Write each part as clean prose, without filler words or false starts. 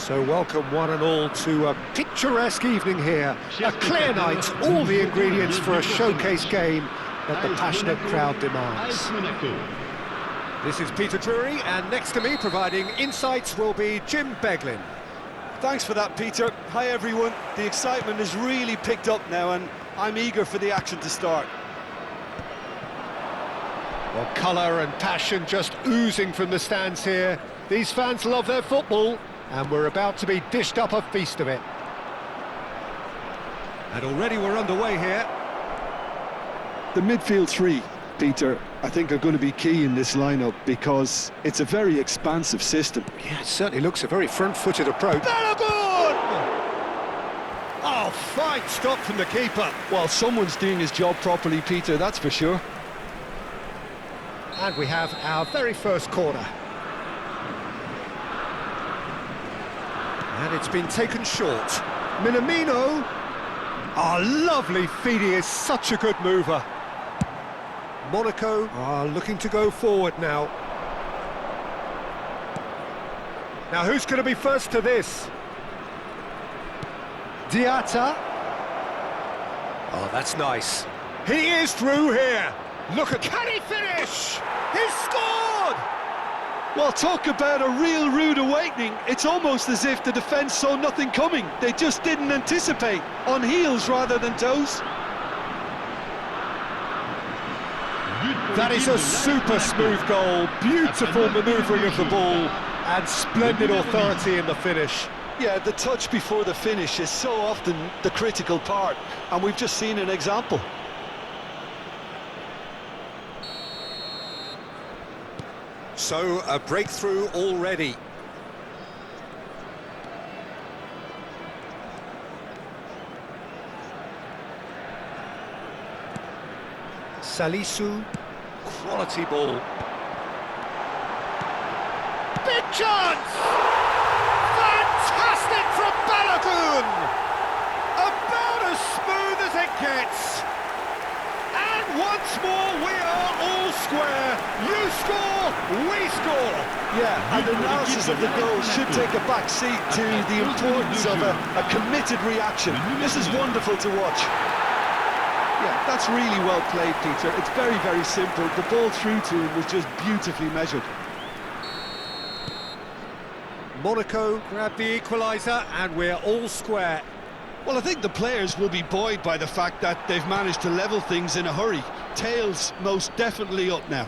So welcome one and all to a picturesque evening here. A clear night, all the ingredients for a showcase game that the passionate crowd demands. This is Peter Drury, and next to me providing insights will be Jim Beglin. Thanks for that, Peter. Hi everyone. The excitement has really picked up now and I'm eager for the action to start. Well, colour and passion just oozing from the stands here. These fans love their football, and we're about to be dished up a feast of it. And already we're underway here. The midfield three, Peter, I think are going to be key in this lineup because it's a very expansive system. Yeah, it certainly looks a very front-footed approach. Balogun! Oh, fine stop from the keeper. Well, someone's doing his job properly, Peter, that's for sure. And we have our very first corner. And it's been taken short. Minamino. Oh, lovely feed, he is such a good mover. Monaco are looking to go forward now. Now who's going to be first to this? Diatta. Oh, that's nice. He is through here. Look at... Can he finish? He's scored! Well, talk about a real rude awakening. It's almost as if the defence saw nothing coming. They just didn't anticipate. On heels rather than toes. That is a super smooth goal. Beautiful manoeuvring of the ball. And splendid authority in the finish. Yeah, the touch before the finish is so often the critical part. And we've just seen an example. So, a breakthrough already. Salisu, quality ball. Big chance! Fantastic from Balogun! About as smooth as it gets. And once more we are all square. You score, we score. Yeah, and analysis of the goal should take a back seat to the importance of a committed reaction. This is wonderful to watch. Yeah, that's really well played, Peter. It's very, very simple. The ball through to him was just beautifully measured. Monaco grab the equaliser and we're all square. Well, I think the players will be buoyed by the fact that they've managed to level things in a hurry. Tails most definitely up now.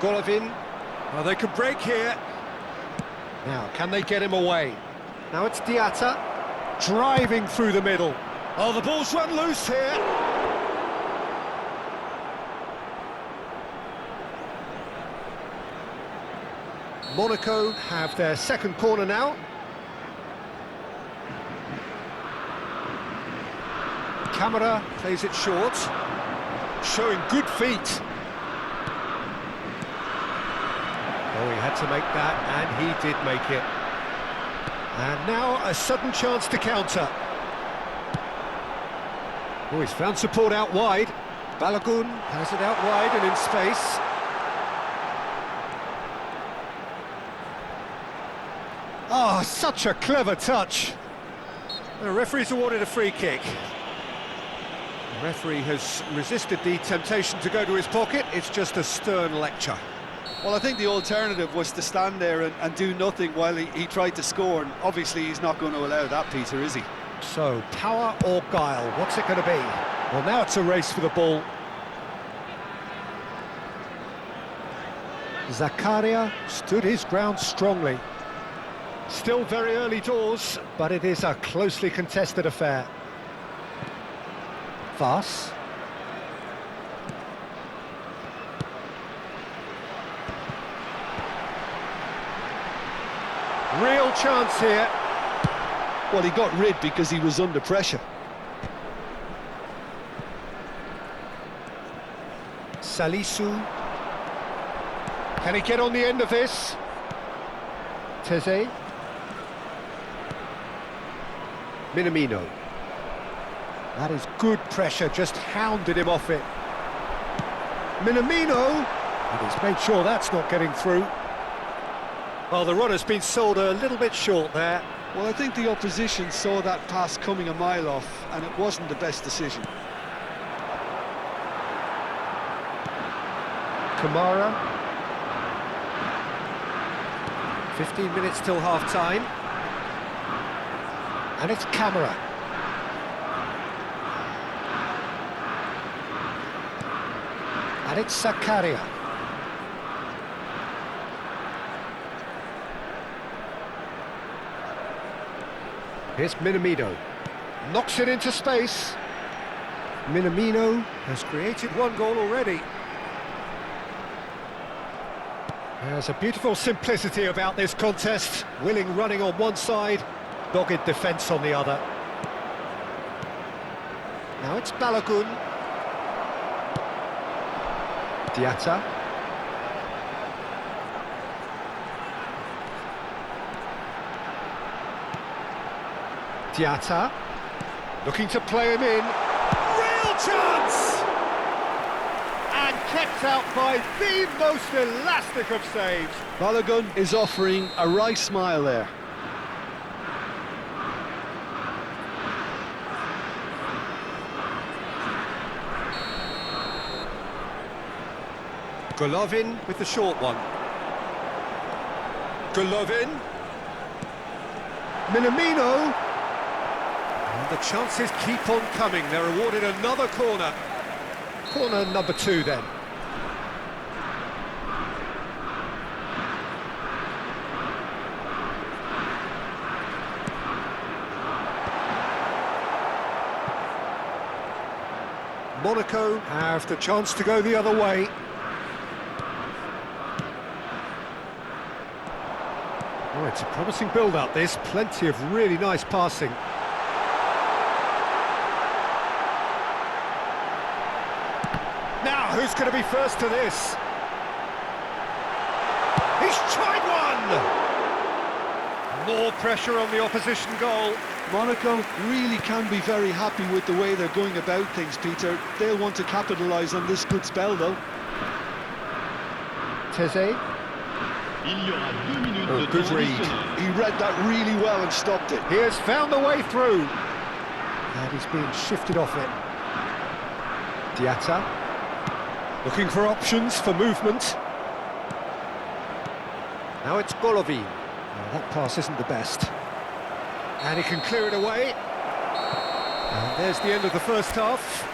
Golovin. Oh, they could break here. Now, can they get him away? Now it's Diatta, driving through the middle. Oh, the ball's run loose here. Monaco have their second corner now. Camara plays it short, showing good feet. Oh, he had to make that, and he did make it. And now a sudden chance to counter. Oh, he's found support out wide. Balogun has it out wide and in space. Oh, such a clever touch. The referee's awarded a free kick. The referee has resisted the temptation to go to his pocket. It's just a stern lecture. Well, I think the alternative was to stand there and do nothing while he tried to score, and obviously he's not going to allow that, Peter, is he? So, power or guile, what's it going to be? Well, now it's a race for the ball. Zakaria stood his ground strongly. Still very early doors, but it is a closely contested affair. Voss. Real chance here. Well, he got rid because he was under pressure. Salisu. Can he get on the end of this? Teze. Minamino. That is good pressure, just hounded him off it. Minamino, and he's made sure that's not getting through. Well, the runner's been sold a little bit short there. Well, I think the opposition saw that pass coming a mile off, and it wasn't the best decision. Kamara. 15 minutes till half-time. And it's Kamara. And it's Zakaria. Here's Minamino. Knocks it into space. Minamino has created one goal already. There's a beautiful simplicity about this contest. Willing running on one side, dogged defence on the other. Now it's Balogun. Diatta. Diatta. Looking to play him in. Real chance! And kept out by the most elastic of saves. Balogun is offering a wry smile there. Golovin with the short one. Golovin. Minamino. And the chances keep on coming. They're awarded another corner. Corner number 2 then. Monaco have the chance to go the other way. Oh, it's a promising build-up, this. Plenty of really nice passing. Now, who's going to be first to this? He's tried one! More pressure on the opposition goal. Monaco really can be very happy with the way they're going about things, Peter. They'll want to capitalise on this good spell, though. Teze. Oh, good read. He read that really well and stopped it. He has found the way through. And he's being shifted off it. Diatta. Looking for options for movement. Now it's Golovin. Oh, that pass isn't the best. And he can clear it away. And there's the end of the first half.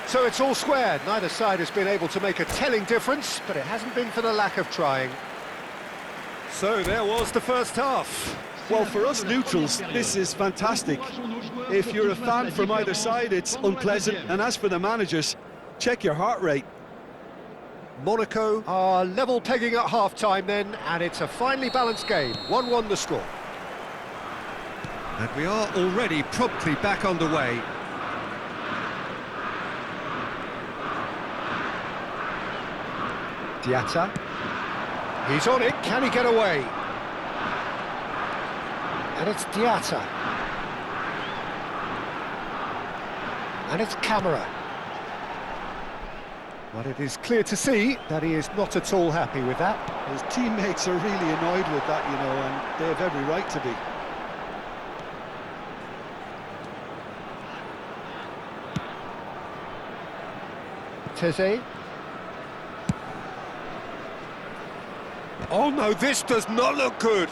So it's all squared. Neither side has been able to make a telling difference, but it hasn't been for the lack of trying. So there was the first half. Well, for us neutrals, this is fantastic. If you're a fan from either side, it's unpleasant. And as for the managers, check your heart rate. Monaco are level pegging at half-time then, and it's a finely balanced game. 1-1 the score. And we are already promptly back underway. Diatta. He's on it, can he get away? And it's Diatta. And it's Kamara. But it is clear to see that he is not at all happy with that. His teammates are really annoyed with that, you know, and they have every right to be. Teze. Oh no, this does not look good.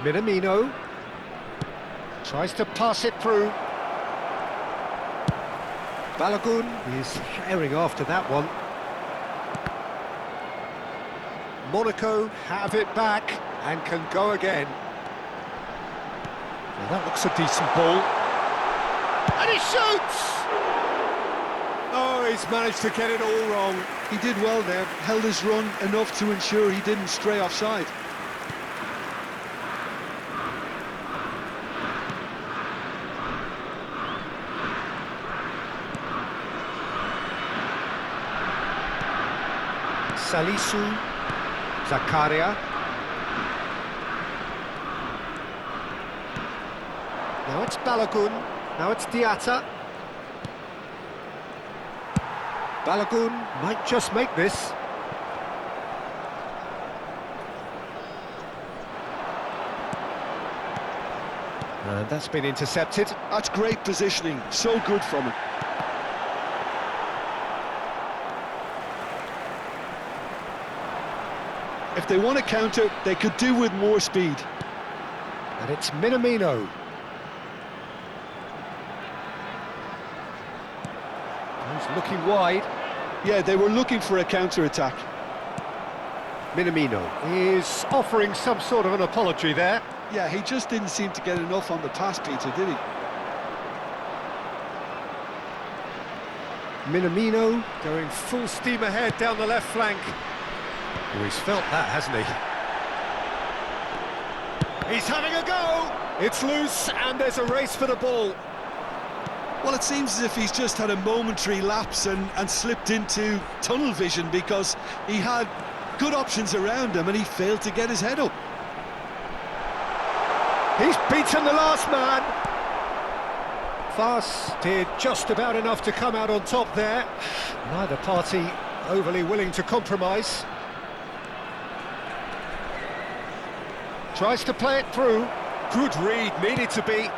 Minamino tries to pass it through. Balogun is herring after that one. Monaco have it back and can go again. Now that looks a decent ball. And he shoots! Oh, he's managed to get it all wrong. He did well there, held his run enough to ensure he didn't stray offside. Salisu, Zakaria. Now it's Balogun. Now it's Diatta. Balogun might just make this. And that's been intercepted. That's great positioning, so good from him. If they want to counter, they could do with more speed. And it's Minamino. He's looking wide. Yeah, they were looking for a counter-attack. Minamino is offering some sort of an apology there. Yeah, he just didn't seem to get enough on the pass, Peter, did he? Minamino going full steam ahead down the left flank. Oh, he's felt that, hasn't he? He's having a go! It's loose, and there's a race for the ball. Well, it seems as if he's just had a momentary lapse and slipped into tunnel vision, because he had good options around him and he failed to get his head up. He's beaten the last man. Fas did just about enough to come out on top there. Neither party overly willing to compromise. Tries to play it through. Good read, needed to be.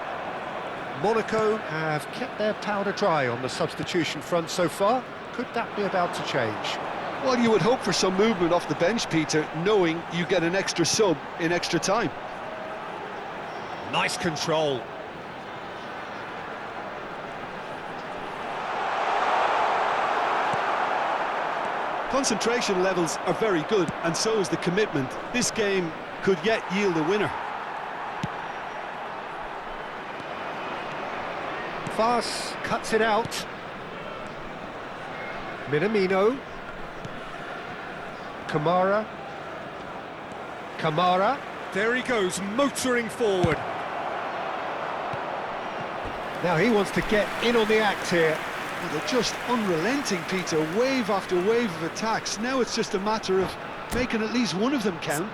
Monaco have kept their powder dry on the substitution front so far. Could that be about to change? Well, you would hope for some movement off the bench, Peter, knowing you get an extra sub in extra time. Nice control. Concentration levels are very good, and so is the commitment. This game could yet yield a winner. Fas cuts it out. Minamino. Kamara. Kamara. There he goes, motoring forward. Now he wants to get in on the act here. Well, they're just unrelenting, Peter, wave after wave of attacks. Now it's just a matter of making at least one of them count.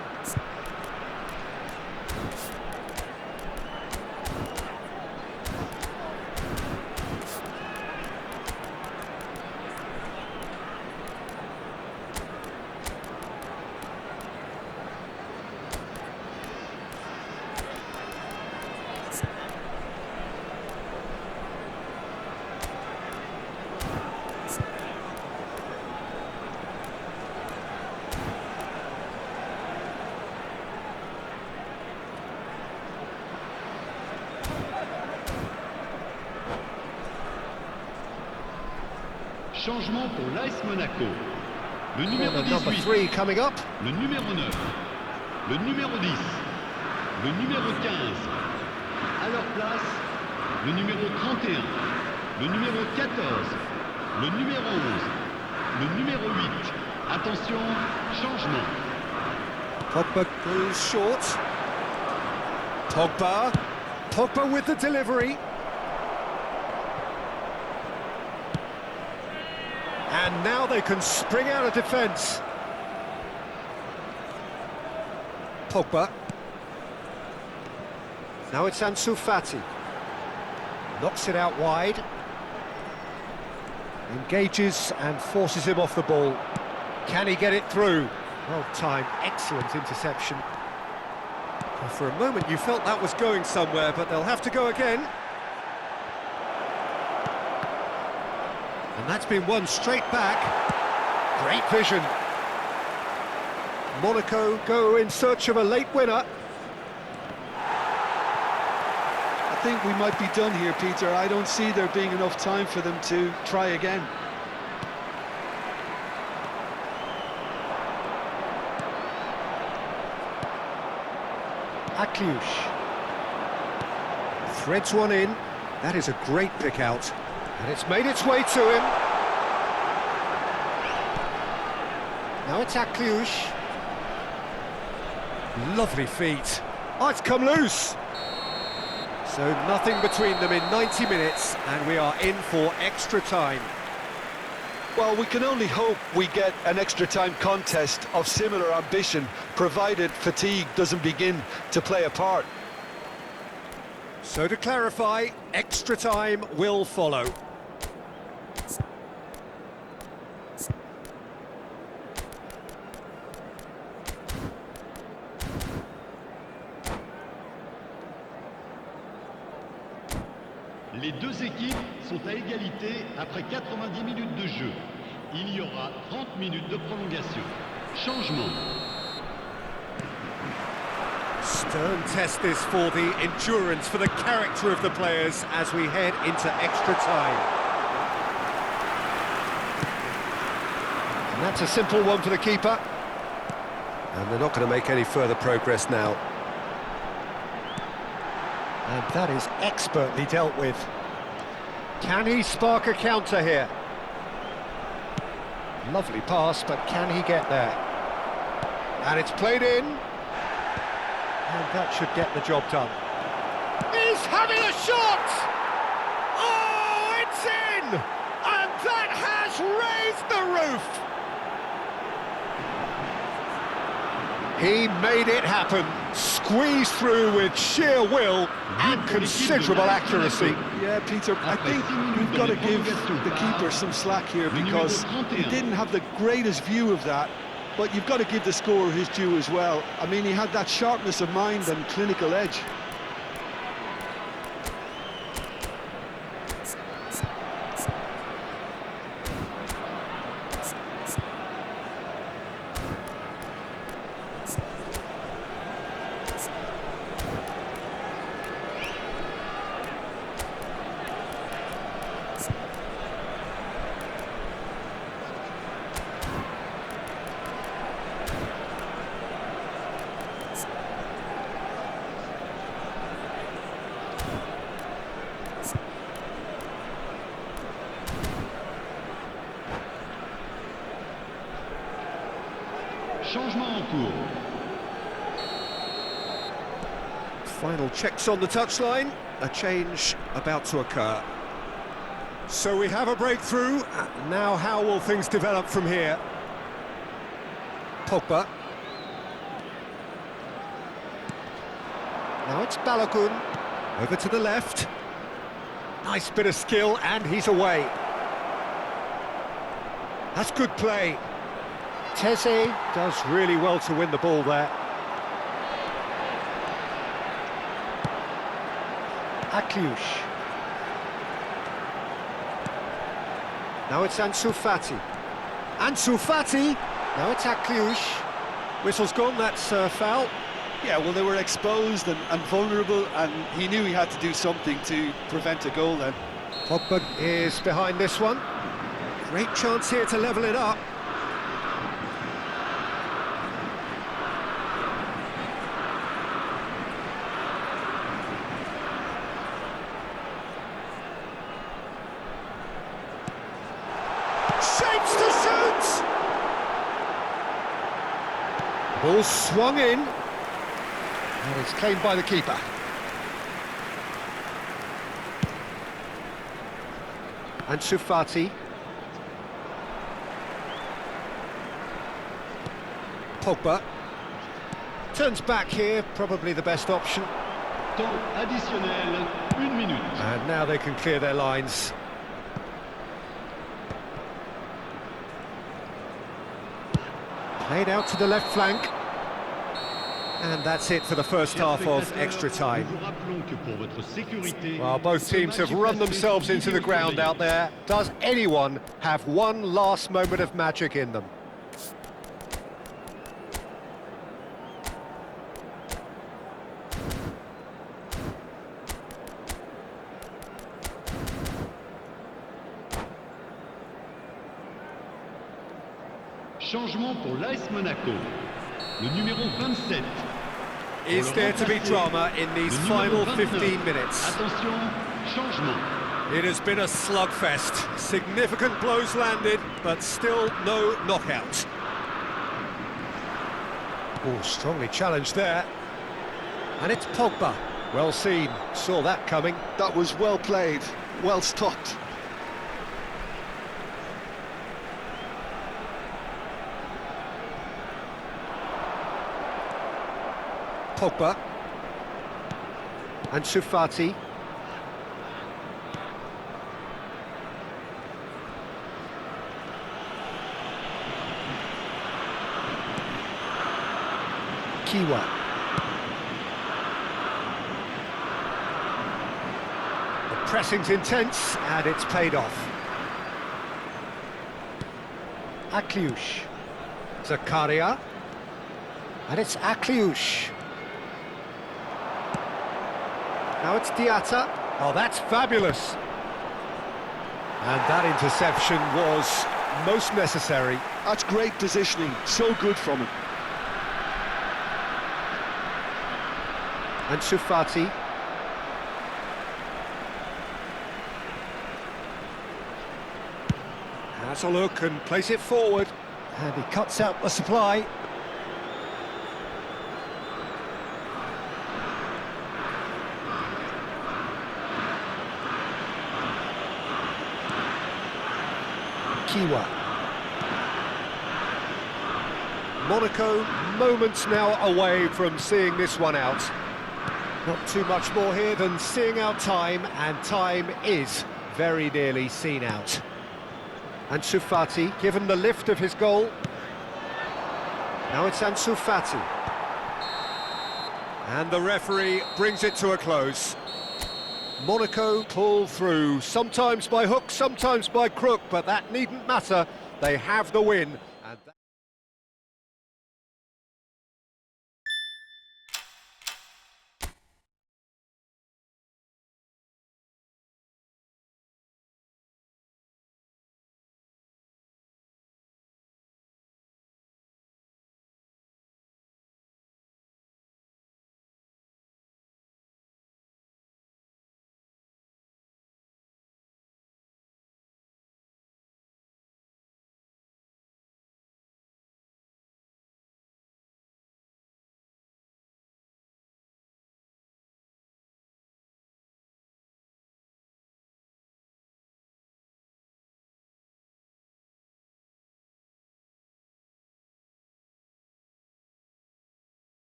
Changement pour l'AS Monaco. Le numéro Number 18. 3 coming up. Le numéro 9. Le numéro 10. Le numéro 15. À leur place, le numéro 31. Le numéro 14. Le numéro 11. Le numéro 8. Attention, changement. Pogba goes short. Pogba. Pogba with the delivery. And now they can spring out of defence. Pogba. Now it's Ansu Fati. Knocks it out wide. Engages and forces him off the ball. Can he get it through? Well timed, excellent interception. Well, for a moment you felt that was going somewhere, but they'll have to go again. And that's been won straight back. Great vision. Monaco go in search of a late winner. I think we might be done here, Peter. I don't see there being enough time for them to try again. Akliouche. Threads one in. That is a great pick out. And it's made its way to him. Now it's Akliouche. Lovely feet. Oh, it's come loose. So nothing between them in 90 minutes, and we are in for extra time. Well, we can only hope we get an extra time contest of similar ambition, provided fatigue doesn't begin to play a part. So to clarify, extra time will follow. Les deux équipes sont à égalité après 90 minutes de jeu. Il y aura 30 minutes de prolongation. Changement. Stern test this for the endurance, for the character of the players as we head into extra time. And that's a simple one for the keeper. And they're not going to make any further progress now. And that is expertly dealt with. Can he spark a counter here? Lovely pass, but can he get there? And it's played in. And that should get the job done. He's having a shot! Oh, it's in! And that has raised the roof! He made it happen, squeezed through with sheer will and considerable accuracy. Yeah, Peter, I think we've got to give the keeper some slack here because he didn't have the greatest view of that, but you've got to give the scorer his due as well. I mean, he had that sharpness of mind and clinical edge. Changement en cours. Final checks on the touchline, a change about to occur. So we have a breakthrough. Now how will things develop from here? Pogba. Now it's Balogun, over to the left. Nice bit of skill, and he's away. That's good play. Teze does really well to win the ball there. Akliush. Now it's Ansu Fati. Ansu Fati! Now it's Akliush. Whistle's gone, that's foul. Yeah, well, they were exposed and vulnerable, and he knew he had to do something to prevent a goal then. Pogba is behind this one. Great chance here to level it up. Shapes to shoot! Ball swung in. And it's claimed by the keeper. Ansu Fati. Pogba. Turns back here, probably the best option. Temps additionnel, 1 minute. And now they can clear their lines. Played out to the left flank. And that's it for the first half of extra time. Well, both teams have run themselves into the ground out there. Does anyone have one last moment of magic in them? Changement pour l'AS Monaco. Le numéro 27. Is there to be drama in these final 15 minutes? Attention, changement. It has been a slugfest. Significant blows landed, but still no knockout. Oh, strongly challenged there. And it's Pogba. Well seen. Saw that coming. That was well played, well stopped. Pogba. Ansu Fati. Kiwa. The pressing's intense, and it's paid off. Akliush. Zakaria. And it's Akliush. Now it's Diatta. Oh, that's fabulous. And that interception was most necessary. That's great positioning, so good from him. Ansu Fati. Has a look and plays it forward. And he cuts out the supply. Kiwa. Monaco moments now away from seeing this one out. Not too much more here than seeing out time, and time is very nearly seen out. Ansu Fati, given the lift of his goal. Now it's Ansu Fati. And the referee brings it to a close. Monaco pull through, sometimes by hook, sometimes by crook, but that needn't matter. They have the win.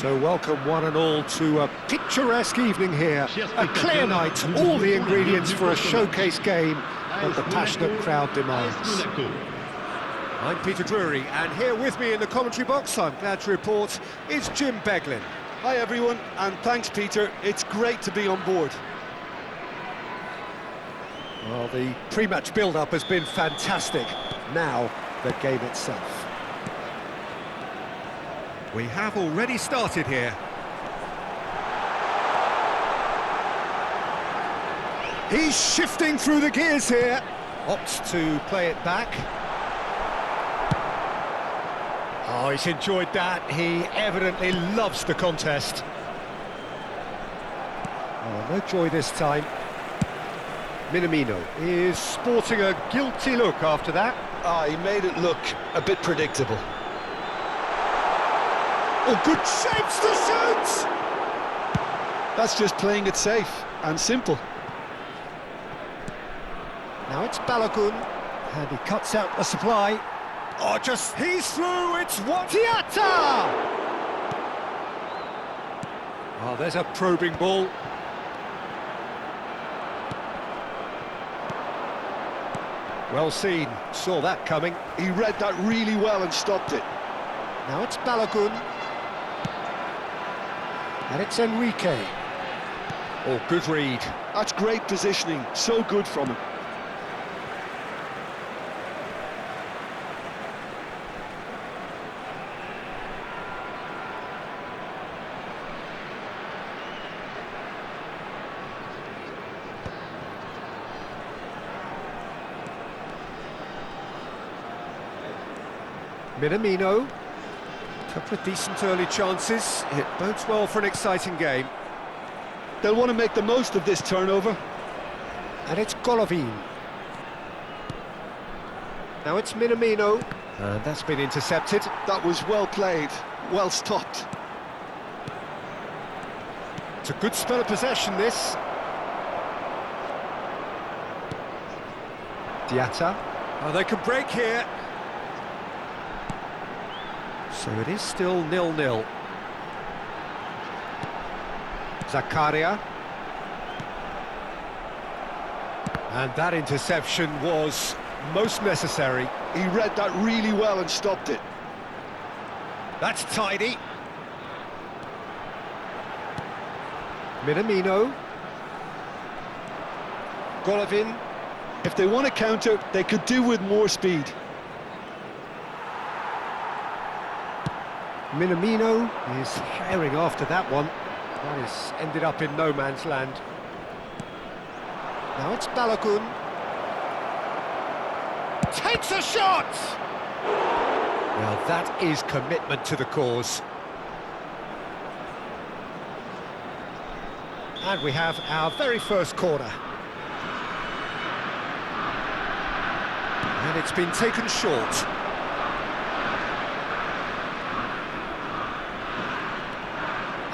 So welcome one and all to a picturesque evening here. A clear night, all the ingredients for a showcase game that the passionate crowd demands. I'm Peter Drury, and here with me in the commentary box, I'm glad to report, is Jim Beglin. Hi everyone, and thanks Peter, it's great to be on board. Well, the pre-match build-up has been fantastic. Now, the game itself. We have already started here. He's shifting through the gears here. Opts to play it back. Oh, he's enjoyed that. He evidently loves the contest. Oh, no joy this time. Minamino is sporting a guilty look after that. He made it look a bit predictable. Oh, good shapes to shoot! That's just playing it safe and simple. Now it's Balogun, and he cuts out the supply. Oh, he's through, it's Watiata! Oh, there's a probing ball. Well seen, saw that coming. He read that really well and stopped it. Now it's Balogun. And it's Enrique. Oh, good read. That's great positioning, so good from him. Minamino, a couple of decent early chances. It bodes well for an exciting game. They'll want to make the most of this turnover. And it's Golovin. Now it's Minamino, and that's been intercepted. That was well played, well stopped. It's a good spell of possession, this. Diatta. Oh, they can break here. So it is still 0-0. Zakaria. And that interception was most necessary. He read that really well and stopped it. That's tidy. Minamino. Golovin. If they want to counter, they could do with more speed. Minamino is herring after that one. That has ended up in no man's land. Now it's Balogun. Takes a shot! Well, that is commitment to the cause. And we have our very first corner. And it's been taken short.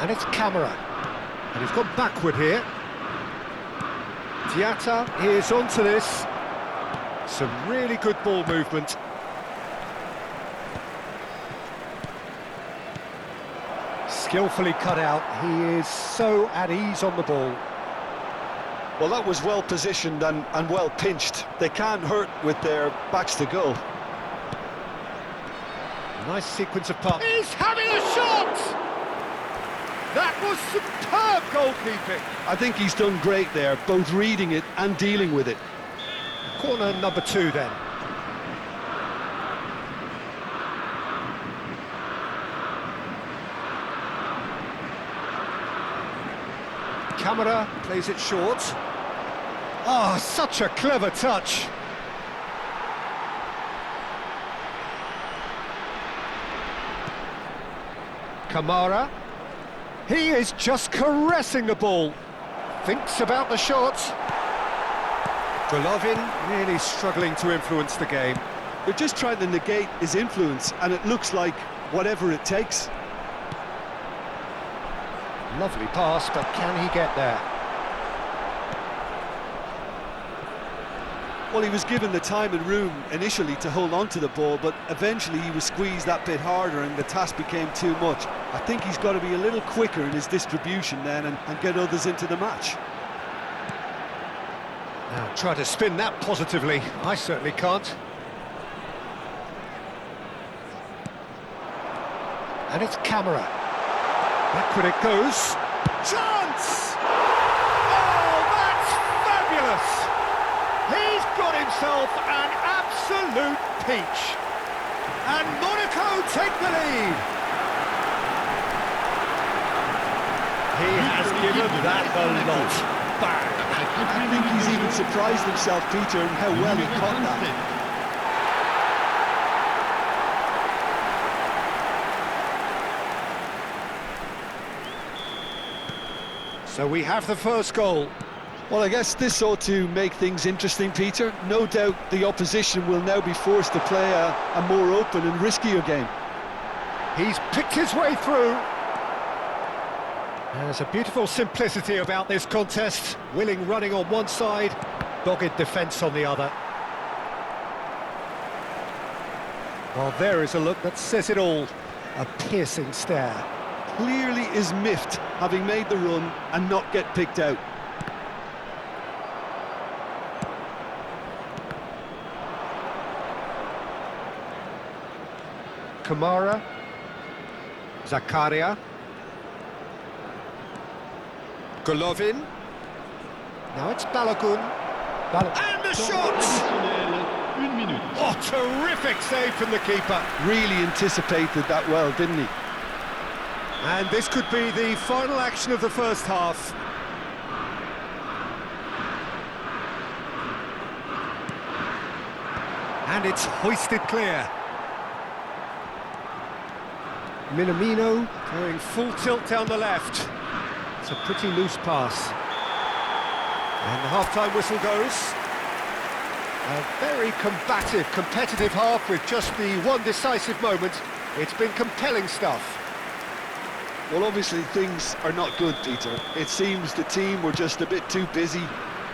And it's Camara. And he's gone backward here. Diatta is onto this. Some really good ball movement. Skillfully cut out. He is so at ease on the ball. Well, that was well positioned and well pinched. They can't hurt with their backs to goal. Nice sequence of passes. He's having a shot! That was superb goalkeeping. I think he's done great there, both reading it and dealing with it. Corner number 2 then. Camara plays it short. Oh, such a clever touch. Kamara. He is just caressing the ball. Thinks about the shot. Golovin really struggling to influence the game. They're just trying to negate his influence, and it looks like whatever it takes. Lovely pass, but can he get there? Well, he was given the time and room initially to hold on to the ball, but eventually he was squeezed that bit harder and the task became too much. I think he's got to be a little quicker in his distribution then and get others into the match. Now, try to spin that positively. I certainly can't. And it's Camera. Backward it goes. Chance! Oh, that's fabulous! He's got himself an absolute peach. And Monaco take the lead. He has given that a lot. Bang! I think he's even surprised himself, Peter, in how well he caught that. So we have the first goal. Well, I guess this ought to make things interesting, Peter. No doubt the opposition will now be forced to play a more open and riskier game. He's picked his way through. There's a beautiful simplicity about this contest. Willing running on one side, dogged defence on the other. Well, there is a look that says it all. A piercing stare. Clearly is miffed, having made the run and not get picked out. Kamara. Zakaria. Golovin. Now it's Balogun. And the shot! Une minute. Oh, terrific save from the keeper. Really anticipated that well, didn't he? And this could be the final action of the first half. And it's hoisted clear. Minamino going full tilt down the left. It's a pretty loose pass. And the half-time whistle goes. A very combative, competitive half with just the one decisive moment. It's been compelling stuff. Well, obviously things are not good, Peter. It seems the team were just a bit too busy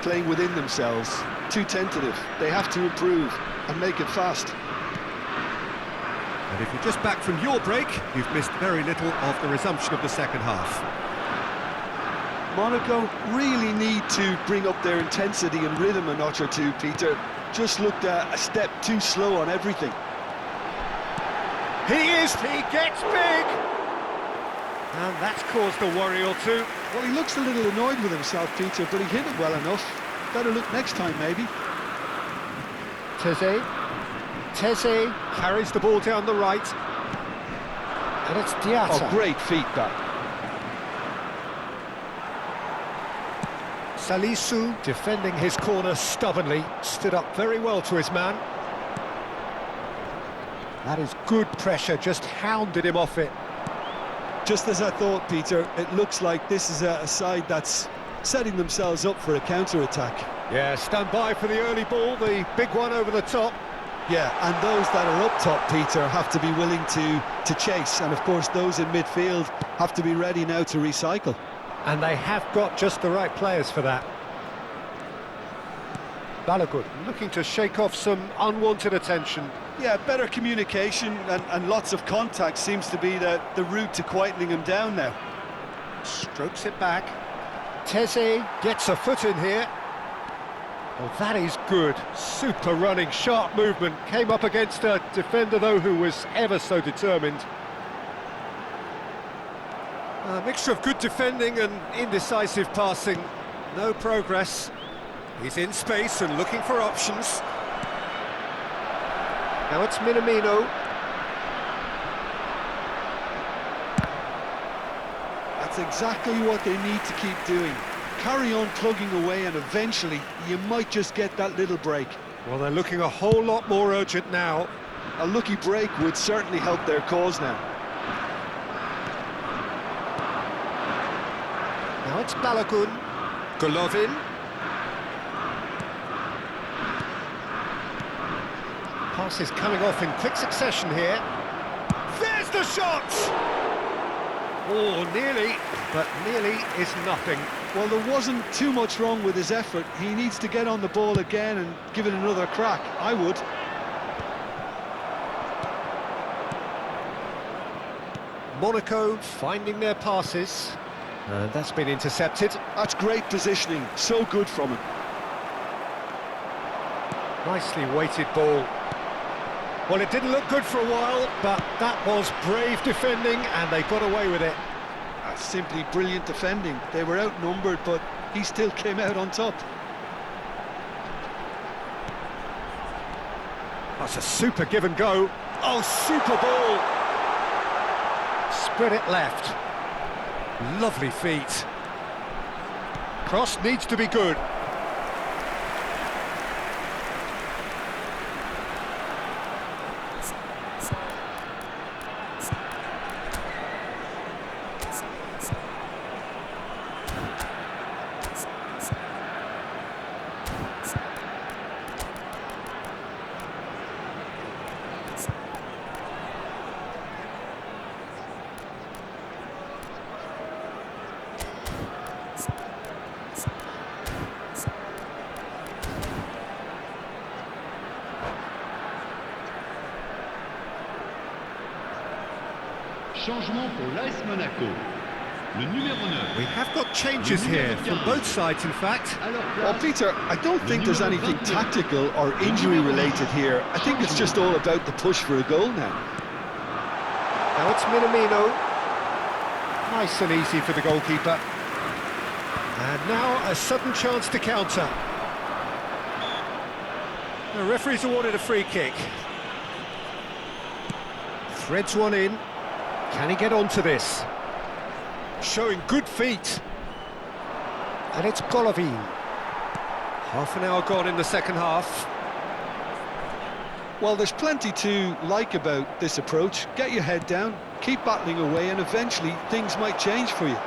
playing within themselves, too tentative. They have to improve and make it fast. And if you're just back from your break, you've missed very little of the resumption of the second half. Monaco really need to bring up their intensity and rhythm a notch or two, Peter. Just looked a step too slow on everything. He gets big! And that's caused a worry or two. Well, he looks a little annoyed with himself, Peter, but he hit it well enough. Better look next time, maybe. Teze carries the ball down the right. And it's Diatta. Oh, great feet, that. Salisu defending his corner stubbornly, stood up very well to his man. That is good pressure, just hounded him off it. Just as I thought, Peter, it looks like this is a side that's setting themselves up for a counter-attack. Yeah, stand by for the early ball, the big one over the top. Yeah, and those that are up top, Peter, have to be willing to chase. And, of course, those in midfield have to be ready now to recycle. And they have got just the right players for that. Balogun looking to shake off some unwanted attention. Yeah, better communication and lots of contact seems to be the route to quietening him down now. Strokes it back. Teze gets a foot in here. Well, that is good. Super running, sharp movement. Came up against a defender, though, who was ever so determined. A mixture of good defending and indecisive passing. No progress. He's in space and looking for options. Now it's Minamino. That's exactly what they need to keep doing. Carry on plugging away and eventually you might just get that little break. Well, they're looking a whole lot more urgent now. A lucky break would certainly help their cause now. Now it's Balogun. Golovin. Passes coming off in quick succession here. There's the shot! Oh, nearly, but nearly is nothing. Well, there wasn't too much wrong with his effort. He needs to get on the ball again and give it another crack. I would. Monaco finding their passes. And that's been intercepted. That's great positioning. So good from him. Nicely weighted ball. Well, it didn't look good for a while, but that was brave defending, and they got away with it. That's simply brilliant defending. They were outnumbered, but he still came out on top. That's a super give and go. Oh, super ball! Spread it left. Lovely feet. Cross needs to be good. Changement pour l'AS Monaco. Le numéro 9. We have got changes here from both sides, in fact. Well, Peter, I don't think there's anything tactical or injury-related here. I think it's just all about the push for a goal now. Now it's Minamino. Nice and easy for the goalkeeper. And now a sudden chance to counter. The referee's awarded a free kick. Threads one in. Can he get onto this? Showing good feet. And it's Golovin. Half an hour gone in the second half. Well, there's plenty to like about this approach. Get your head down, keep battling away, and eventually things might change for you.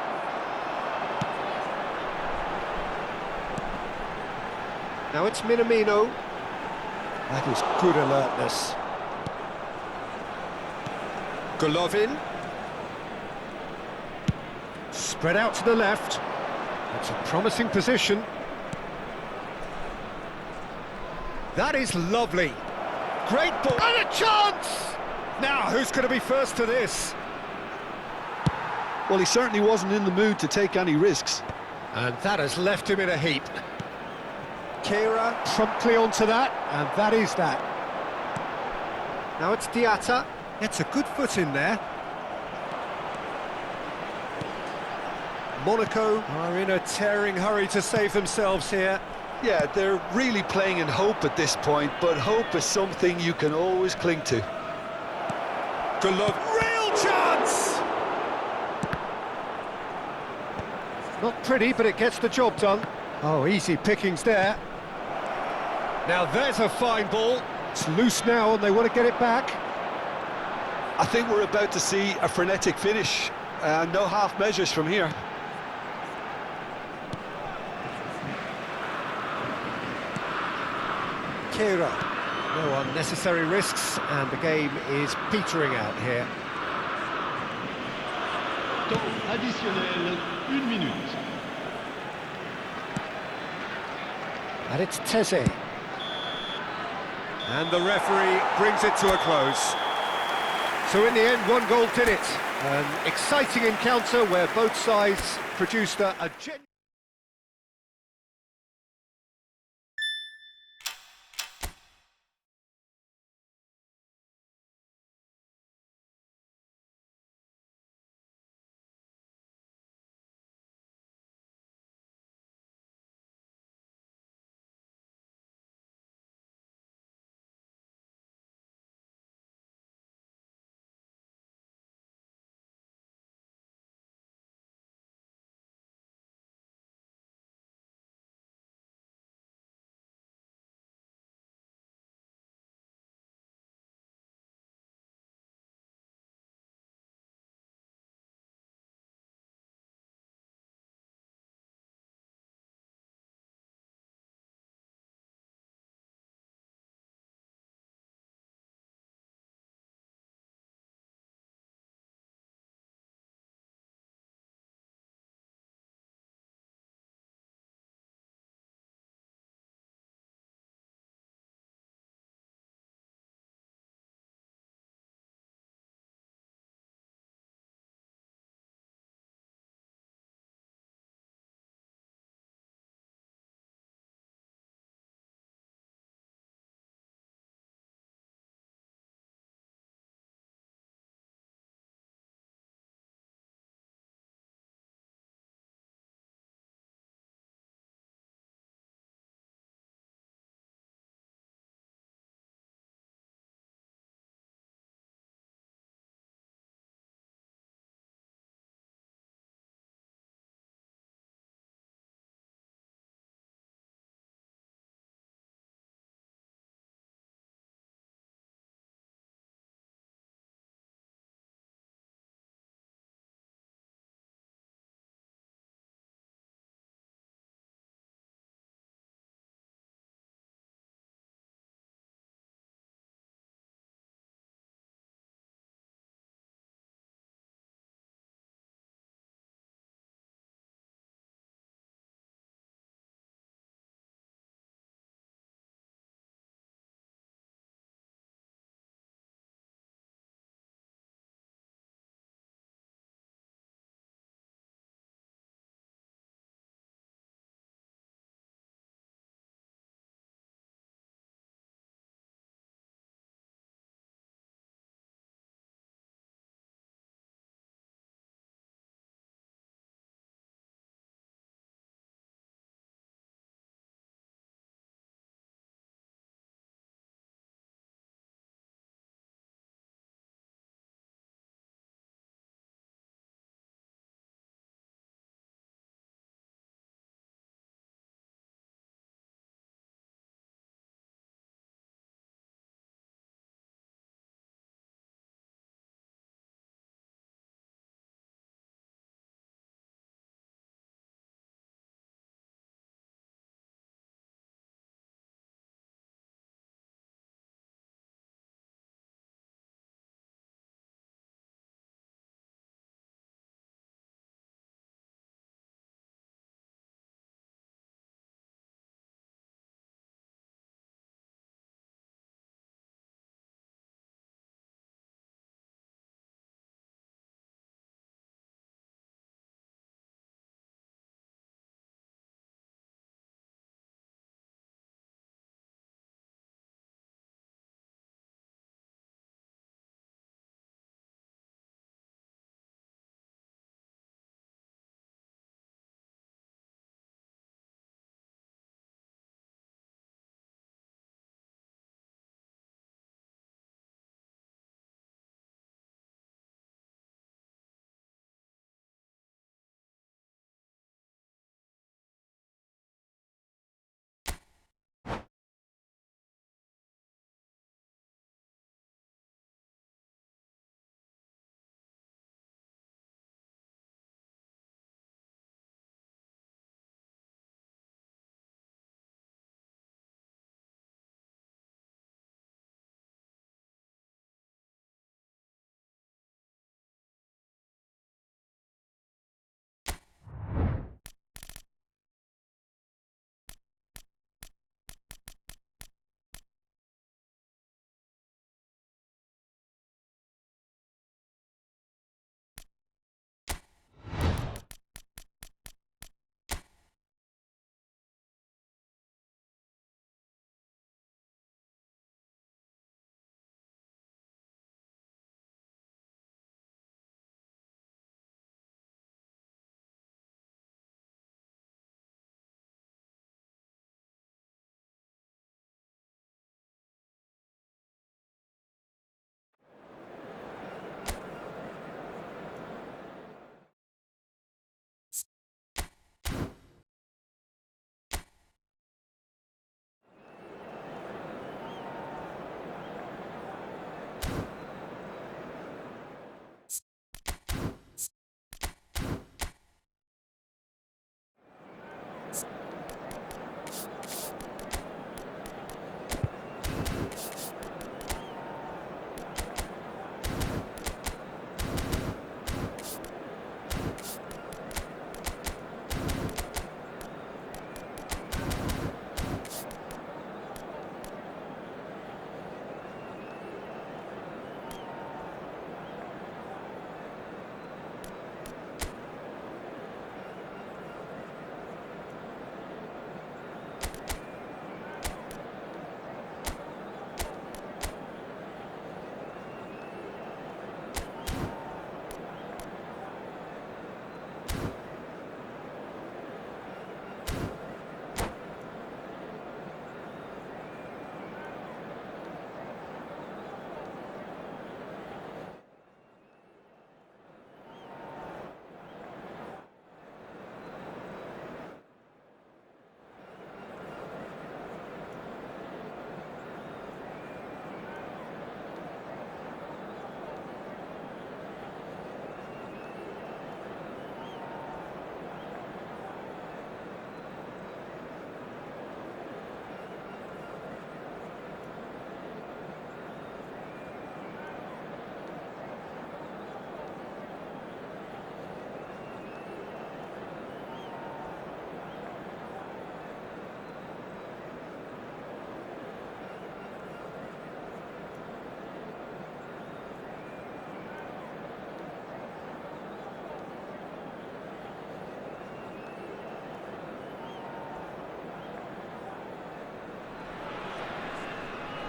Now it's Minamino. That is good alertness. Golovin. Spread out to the left. That's a promising position. That is lovely. Great ball. And a chance! Now, who's going to be first to this? Well, he certainly wasn't in the mood to take any risks. And that has left him in a heap. Kehrer promptly onto that, and that is that. Now it's Diatta. Gets a good foot in there. Monaco are in a tearing hurry to save themselves here. Yeah, they're really playing in hope at this point, but hope is something you can always cling to. Good look. Real chance! Not pretty, but it gets the job done. Oh, easy pickings there. Now there's a fine ball. It's loose now and they want to get it back. I think we're about to see a frenetic finish. No half measures from here. Kehrer. No unnecessary risks, and the game is petering out here. Temps additionnel, 1 minute. And it's Teze. And the referee brings it to a close. So in the end, one goal did it. An exciting encounter where both sides produced a genuine...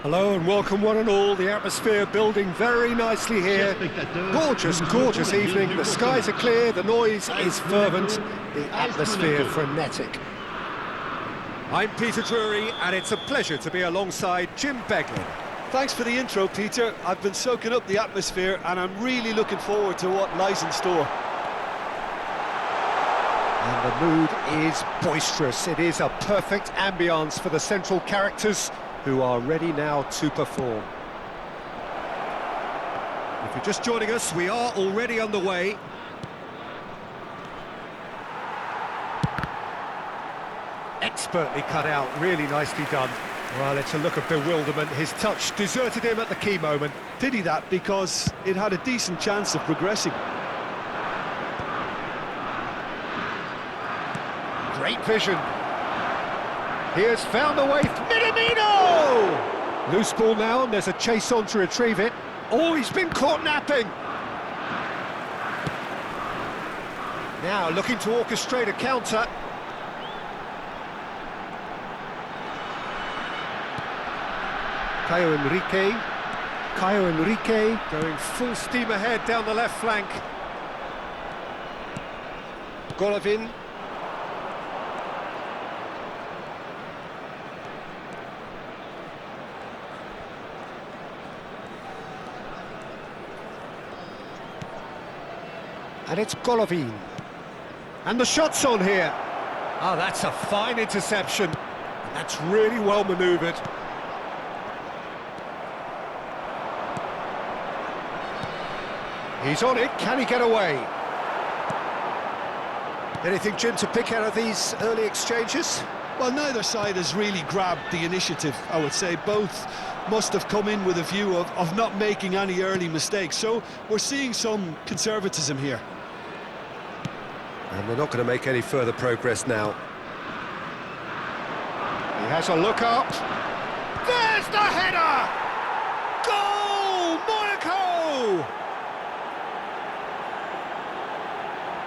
Hello and welcome one and all. The atmosphere building very nicely here. Gorgeous, gorgeous evening. The skies are clear, the noise is fervent, the atmosphere frenetic. I'm Peter Drury and it's a pleasure to be alongside Jim Beglin. Thanks for the intro, Peter. I've been soaking up the atmosphere and I'm really looking forward to what lies in store. And the mood is boisterous. It is a perfect ambience for the central characters who are ready now to perform. If you're just joining us, we are already underway. Expertly cut out, really nicely done. Well, it's a look of bewilderment. His touch deserted him at the key moment. Pity that, because it had a decent chance of progressing. Great vision. He has found a way. Minamino! Loose ball now, and there's a chase on to retrieve it. Oh, he's been caught napping. Now looking to orchestrate a counter. Caio Henrique going full steam ahead down the left flank. Golovin. And it's Golovin. And the shot's on here. Oh, that's a fine interception. That's really well manoeuvred. He's on it, can he get away? Anything, Jim, to pick out of these early exchanges? Well, neither side has really grabbed the initiative, I would say. Both must have come in with a view of not making any early mistakes. So we're seeing some conservatism here. And they're not going to make any further progress now. He has a look up. There's the header! Goal! Monaco!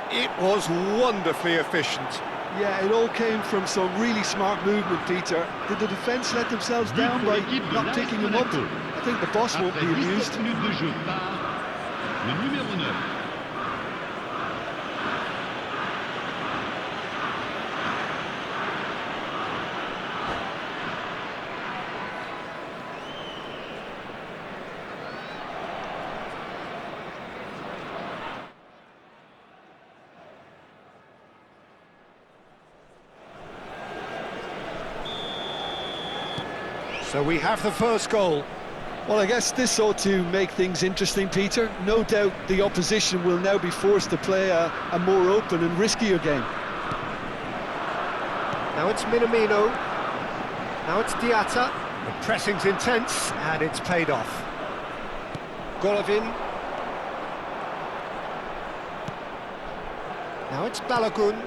It was wonderfully efficient. Yeah, it all came from some really smart movement, Peter. Did the defence let themselves down by not picking him up? I think the boss won't be amused. So we have the first goal. Well, I guess this ought to make things interesting, Peter. No doubt the opposition will now be forced to play a more open and riskier game. Now it's Minamino. Now it's Diatta. The pressing's intense, and it's paid off. Golovin. Now it's Balogun.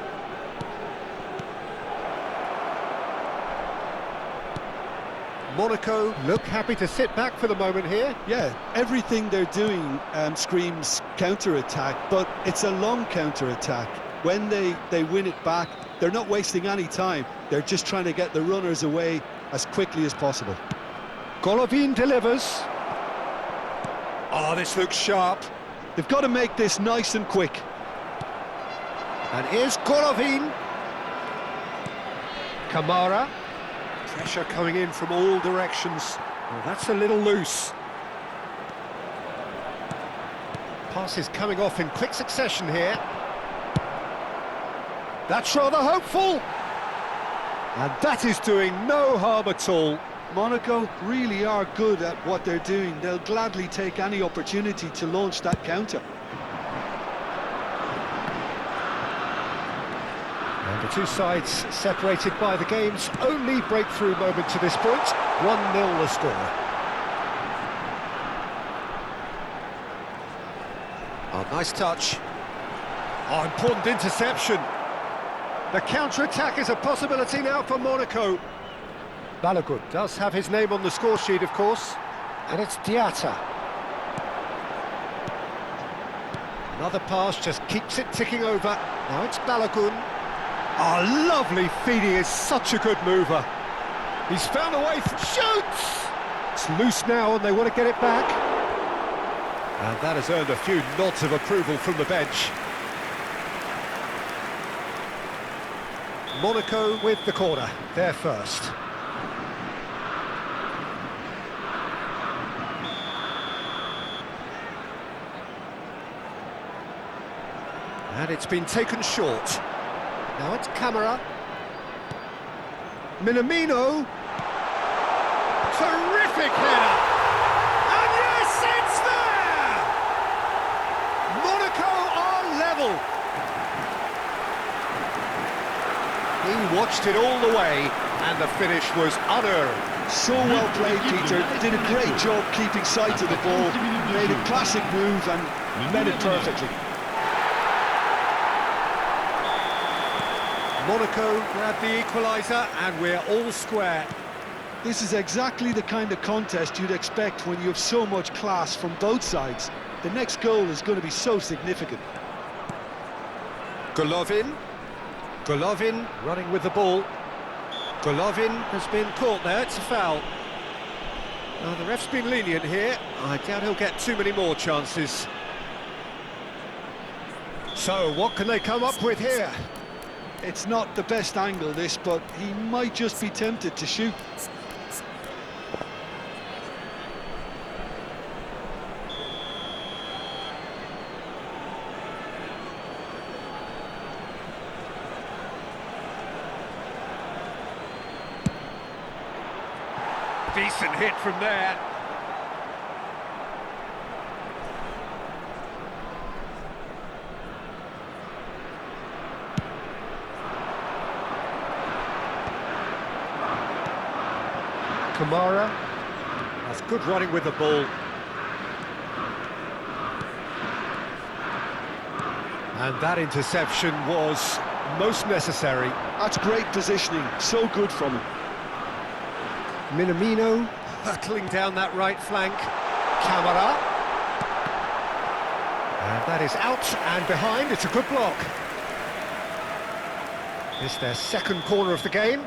Monaco look happy to sit back for the moment here. Yeah, everything they're doing screams counter-attack, but it's a long counter-attack. When they win it back, they're not wasting any time. They're just trying to get the runners away as quickly as possible. Golovin delivers. Oh, this looks sharp. They've got to make this nice and quick. And here's Golovin. Kamara. Pressure coming in from all directions. Well, that's a little loose. Pass is coming off in quick succession here. That's rather hopeful. And that is doing no harm at all. Monaco really are good at what they're doing. They'll gladly take any opportunity to launch that counter. And the two sides separated by the game's only breakthrough moment to this point. 1-0 the score. Oh, nice touch. Oh, important interception. The counter-attack is a possibility now for Monaco. Balogun does have his name on the score sheet, of course. And it's Diatta. Another pass just keeps it ticking over. Now it's Balogun. Oh, lovely feed. He is such a good mover. He's found a way, shoots! It's loose now and they want to get it back. And that has earned a few nods of approval from the bench. Monaco with the corner, they're first. And it's been taken short. Now it's Camara. Minamino. Terrific header! And yes, it's there! Monaco are level. He watched it all the way, and the finish was unearned. So well played, Peter. Did a great job keeping sight of the ball. Made a classic move and met it perfectly. Monaco grabbed the equaliser, and we're all square. This is exactly the kind of contest you'd expect when you have so much class from both sides. The next goal is going to be so significant. Golovin. Golovin running with the ball. Golovin has been caught there, it's a foul. Now, the ref's been lenient here. I doubt he'll get too many more chances. So, what can they come up with here? It's not the best angle, this, but he might just be tempted to shoot. Decent hit from there. Camara. That's good running with the ball. And that interception was most necessary. That's great positioning, so good from him. Minamino hurtling down that right flank. Camara. And that is out and behind. It's a good block. It's their second corner of the game.